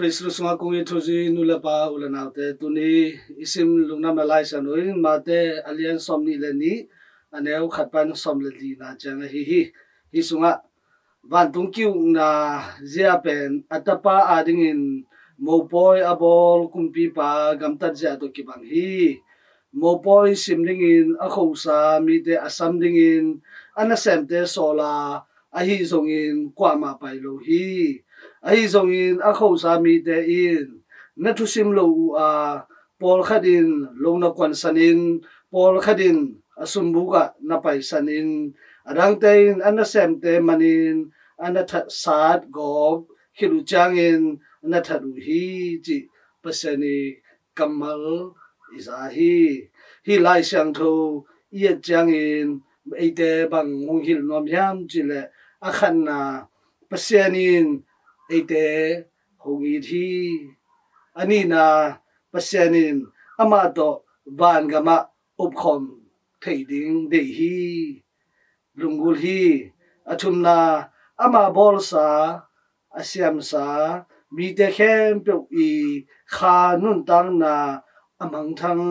Kristus nga kung ituzi nula pa ulanaute tuni isim lungnam lalai sanoi mate alian somni leni aneu khatpan somleli na changa hi sunga van tungkiu na zia pen atapa adingin mopoi abol kumpi pa gamtat zia to kibang hi mopoi simdingin akhosa mite asamdingin anasemte sola ahi zongin kwama pailo hi ahi zongin akhosa mite in nathusim lo a pol khadin longna kwan sanin pol khadin asumbuga napai sanin adangtein anasemte manin anathat sat gog khilu changin anathadu hi chi pasani kamal hi lai sang tho ye changin eite bang hil nom yam chile akhan na pasyanin eite hongi thi ani na pasyanin ama to van gama upkhom theiding de hi lungul hi athumna ama bol sa asyam sa mi te khem pe i kha nun tang na amang thang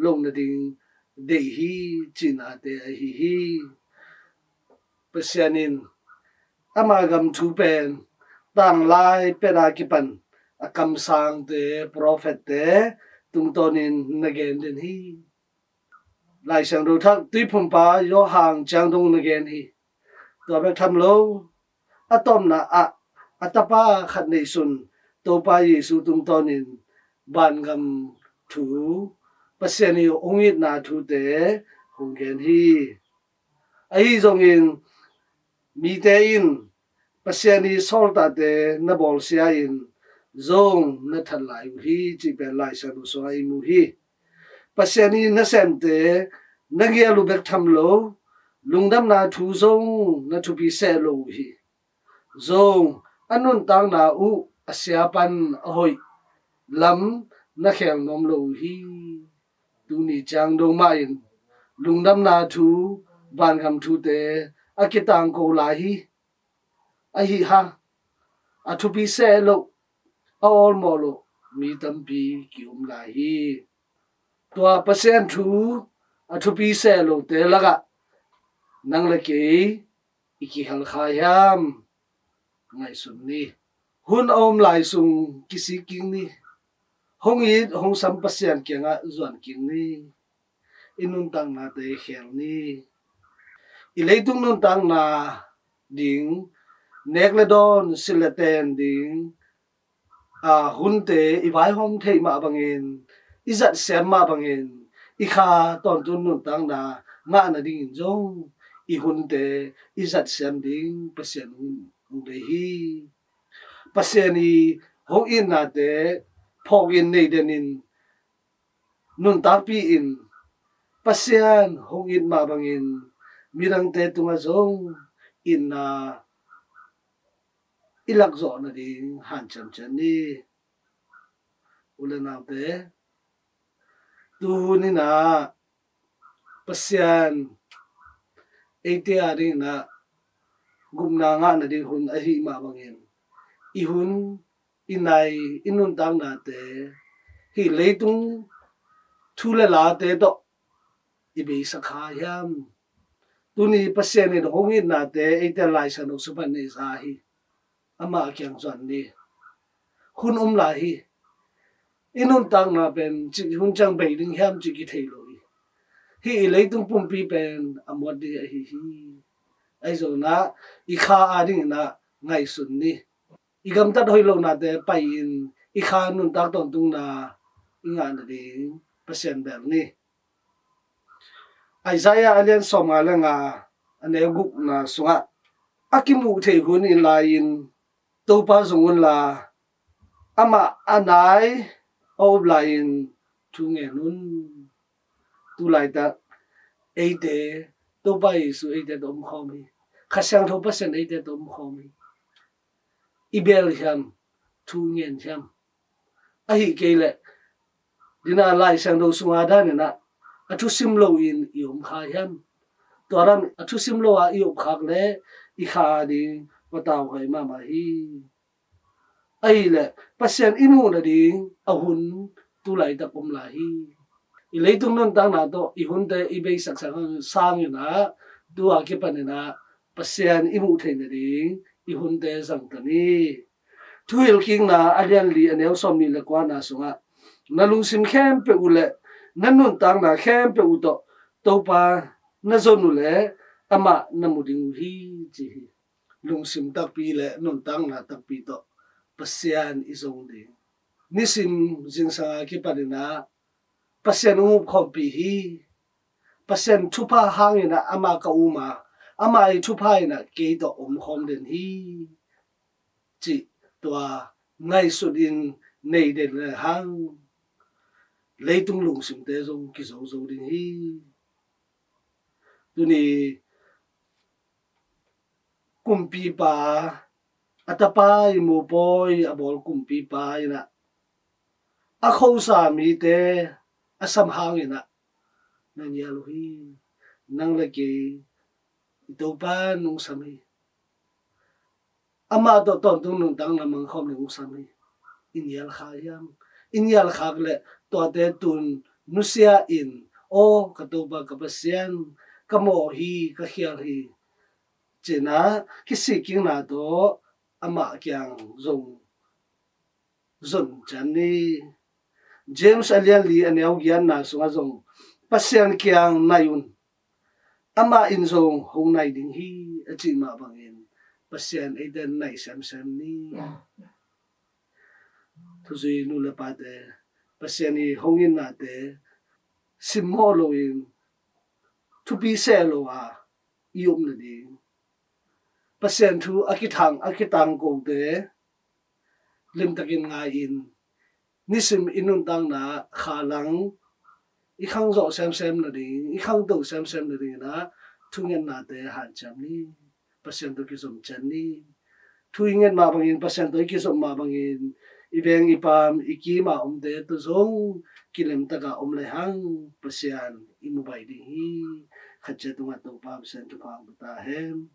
long na ding de hi china te hi pasyanin ama gam thu pen tang lai pera kipan akam sang te prophet te tung tonin nagen den hi lai sang ro thak tui phum pa yo hang chang dong nagen hi to bek tham lo atom na atapa khat nei sun to pa yesu tung tonin ban gam thu pasyani ongit na thu te honggen hi ai zongin mi te in pasyani solta te na bol sia in zong na thalai hi chi pe lai sa lu so ai mu hi pasyani na sem te nagia lu bek tham lo lungdam na thu zong na thu pi se lo hi zong anun tang na u asya pan ahoi lam na khel nom lo hi tu ni chang do ma in lungdam na thu ban gam thu te akitang ko la hi ahi ha athu pi se lo all mo lo mi tam pi kium la hi tua pasien thu athu pi se lo te laga nang la ke iki hal khayam ngai sun ni hun om lai sung kisi king ni hong yi hong sam pasien kenga zuan king ni inun tang na te khel ni ileitung nun tang na ding nekledon silaten ding hunte ibai hom thei ma bangin izat sem ma bangin ikha ton tun nun tang na nga na ding jong I hunte izat sem ding pasien hun de hi pasiani ho in na te phok in nei denin nun ta pi in pasian hong in ma bangin mirang te tunga zong in na ilak zo na ding han chan chan ni ulan te tu ni na pasian ete ari na gumna nga na ding hun ahi ma bangin ihun inai inun tang na te hi leitung thule la te to ibe sakha yam tuni pasian in hongin na te ete lai sa no suban ni sa hi ama kyang zon ni hun la hi inun tang na pen chi hun chang bei ding ham chi ki thei lo hi leitung pum pi pen amot di hi ai zo na I kha a ding na ngai sun ni igam tat hoi lo na te pai in I kha nun tak ton tung na inga na ding pasien ber ni Isaiah alian som nga la nga ane guk na sunga akimu thei hun in la in to pa zungun la ama anai ob la in thu nge nun tu lai ta eite to pa yesu eite dom khomi khasang tho pasen eite dom khomi ibel hiam thu ngen hiam ahi kele dina lai sang do sunga da ne na athu sim lo in yom kha hiam toram athu sim lo a yom khak le I kha di pataw kai ma hi ai le pasien imu na ding ahun tu lai ta pom la hi i leitung non tang na to i hun te i be sak sang na tu a ke pan na pasien imu the na ding i hun te sang ta ni thuil king na alian li anel som ni le kwa na sunga na lung sim khem pe u le nan nun tang na khem pe u to pa na zonu le ama na mu ding hi chi lung sim tak pi le nun tang na tak pi to pasian izong ding nisim jing sa ki panina pasian u khom pi hi pasian thupa hangina ama ka uma ama I thupa ina ke to khom den hi chi tua ngay sut in nei den le hang leitung lung sim te zong ki zo zo ding hi tu ni kumpi pa atapa I mo poi abol kumpi pa ina a khâu sa mi te asam hang ina nan yalu hi nang le ke to pa nung sami ama to ton tung nung tang lamang khom nung sami in yal khak le to te tun nusia in o katoba kapasian kamo hi ka khial hi chena kisi king na to ama kyang zong zon chan ni James alian li aneu gian na sunga zong pasian kyang nayun ama in zong hong nai ding hi achi ma bangin pasian eden nai sam sam ni thuzui nu le pa te pasian I hongin na te simmo lo in thupi se lo a iom na ding pasian thu akitang ko te lim takin nga in nisim inun tang na khalang I khang zo sam sam na ding I khang do sam sam na ding na thungen na te han cham ni pasian to ki som chan ni thuingen ma bangin pasian to ki som ma bangin ibeng ipam ikima te to zong kilem taka le hang pasian imubai ding hi khache tunga to pam sen tu phang ta hem